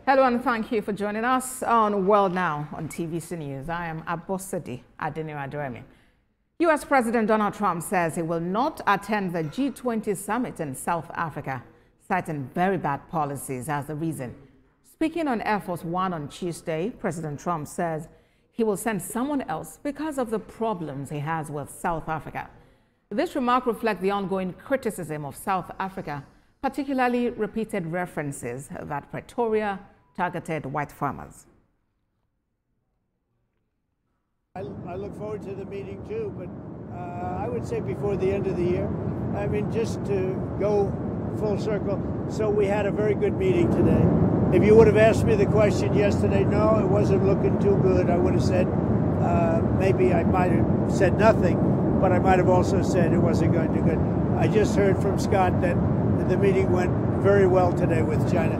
Hello and thank you for joining us on World Now on TVC News. I am Abosedi Adeniran. U.S. President Donald Trump says he will not attend the G20 summit in South Africa, citing very bad policies as the reason. Speaking on Air Force One on Tuesday, President Trump says he will send someone else because of the problems he has with South Africa. This remark reflects the ongoing criticism of South Africa, particularly repeated references that Pretoria targeted white farmers. I look forward to the meeting too, but I would say before the end of the year. I mean, just to go full circle. So we had a very good meeting today. If you would have asked me the question yesterday, no, it wasn't looking too good, I would have said, maybe I might have said nothing, but I might have also said it wasn't going too good. I just heard from Scott that the meeting went very well today with China.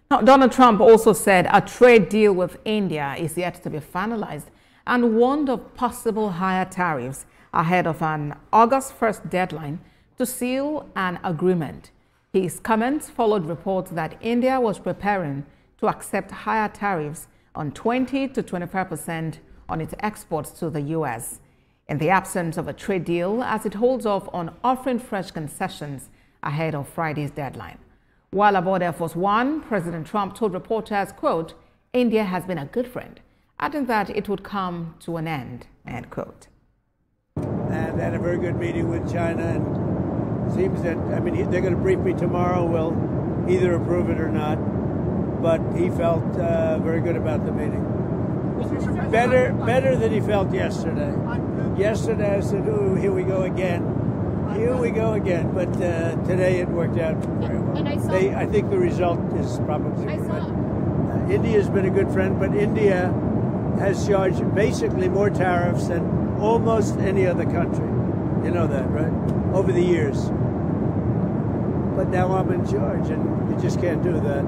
Now, Donald Trump also said a trade deal with India is yet to be finalized and warned of possible higher tariffs ahead of an August 1st deadline to seal an agreement. His comments followed reports that India was preparing to accept higher tariffs on 20 to 25% on its exports to the U.S. in the absence of a trade deal, as it holds off on offering fresh concessions ahead of Friday's deadline. While aboard Air Force One, President Trump told reporters, quote, India has been a good friend, adding that it would come to an end, end quote. And had a very good meeting with China, and it seems that, I mean, they're going to brief me tomorrow. We'll either approve it or not, but he felt very good about the meeting. Better than he felt yesterday. Yesterday I said, ooh, here we go again. Here we go again, but today it worked out very well. And I think the result is probably good. India's been a good friend, but India has charged basically more tariffs than almost any other country. You know that, right? Over the years. But now I'm in charge, and you just can't do that.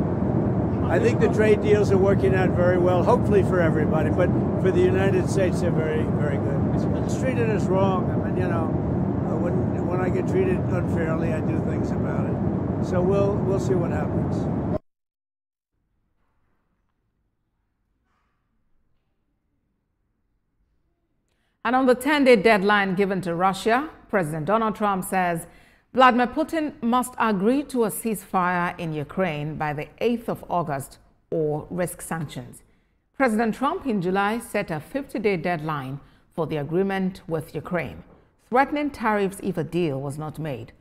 I think the trade deals are working out very well, hopefully for everybody, but for the United States, they're very, very good. It's treated us wrong. I mean, you know, when I get treated unfairly, I do things about it. So we'll see what happens. And on the 10-day deadline given to Russia, President Donald Trump says Vladimir Putin must agree to a ceasefire in Ukraine by the 8th of August or risk sanctions. President Trump in July set a 50-day deadline for the agreement with Ukraine, threatening tariffs if a deal was not made.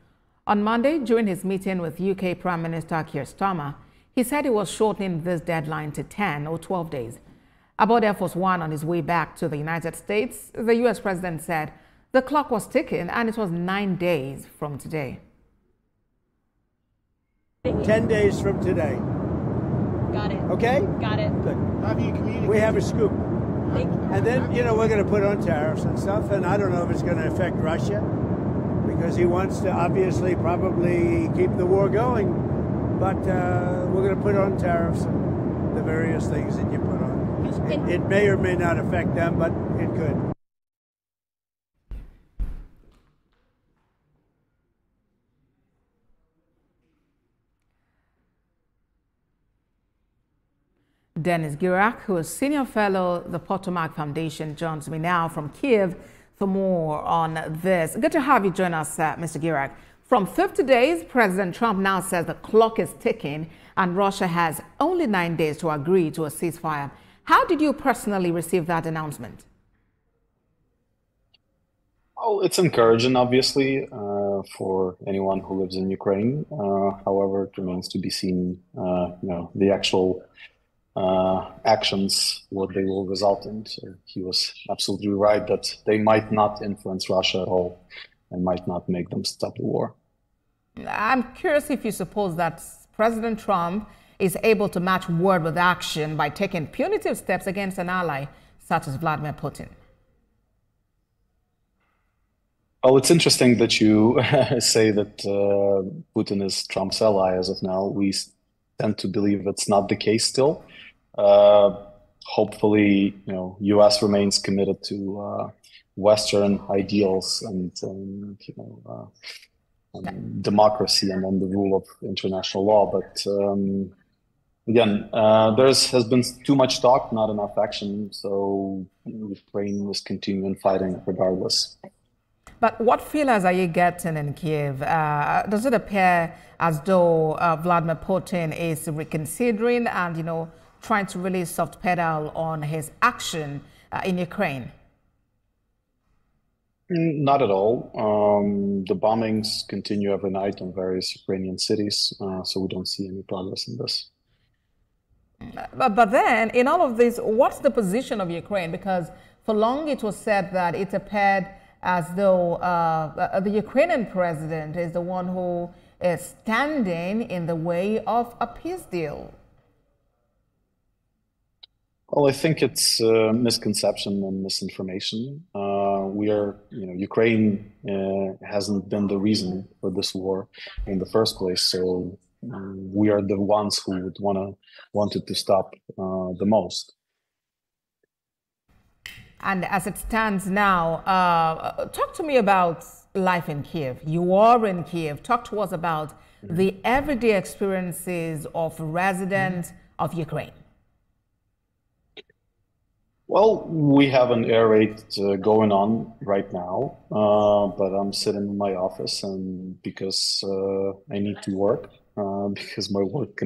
On Monday, during his meeting with UK Prime Minister Keir Starmer, he said he was shortening this deadline to 10 or 12 days. Aboard Air Force One on his way back to the United States, the U.S. president said the clock was ticking and it was 9 days from today. 10 days from today. Got it. Okay? Got it. Good. Have you communicated? We have a scoop. And then, you know, we're going to put on tariffs and stuff, and I don't know if it's going to affect Russia, because he wants to obviously probably keep the war going. But we're going to put on tariffs and the various things that you put on. It may or may not affect them, but it could. Denis Girak, who is senior fellow the Potomac Foundation, joins me now from Kiev for more on this. Good to have you join us, Mr. Girak. From 50 days, President Trump now says the clock is ticking and Russia has only 9 days to agree to a ceasefire. How did you personally receive that announcement? Well, it's encouraging, obviously, for anyone who lives in Ukraine. However, it remains to be seen, the actual actions, what they will result in. So he was absolutely right that they might not influence Russia at all and might not make them stop the war. I'm curious if you suppose that President Trump is able to match word with action by taking punitive steps against an ally such as Vladimir Putin. Well, it's interesting that you say that Putin is Trump's ally as of now. We tend to believe that's not the case still. Hopefully, U.S. remains committed to Western ideals and democracy and on the rule of international law. But again, there has been too much talk, not enough action. So Ukraine is continuing fighting regardless. But what feelers are you getting in Kiev? Does it appear as though Vladimir Putin is reconsidering and, trying to really soft pedal on his action in Ukraine? Not at all. The bombings continue every night in various Ukrainian cities, so we don't see any progress in this. But then, in all of this, what's the position of Ukraine? Because for long it was said that it appeared as though the Ukrainian president is the one who is standing in the way of a peace deal. Well, I think it's misconception and misinformation. Ukraine hasn't been the reason for this war in the first place. So we are the ones who would want it to stop the most. And as it stands now, talk to me about life in Kiev. You are in Kiev. Talk to us about the everyday experiences of residents of Ukraine. Well, we have an air raid going on right now, but I'm sitting in my office, and because I need to work, because my work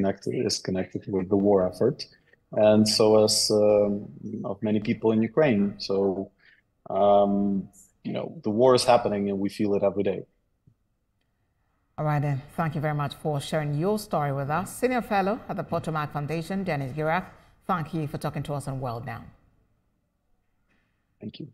is connected with the war effort, and so as of many people in Ukraine. So, the war is happening, and we feel it every day. All right, then. Thank you very much for sharing your story with us. Senior Fellow at the Potomac Foundation, Dennis Girak, thank you for talking to us on World Now. Thank you.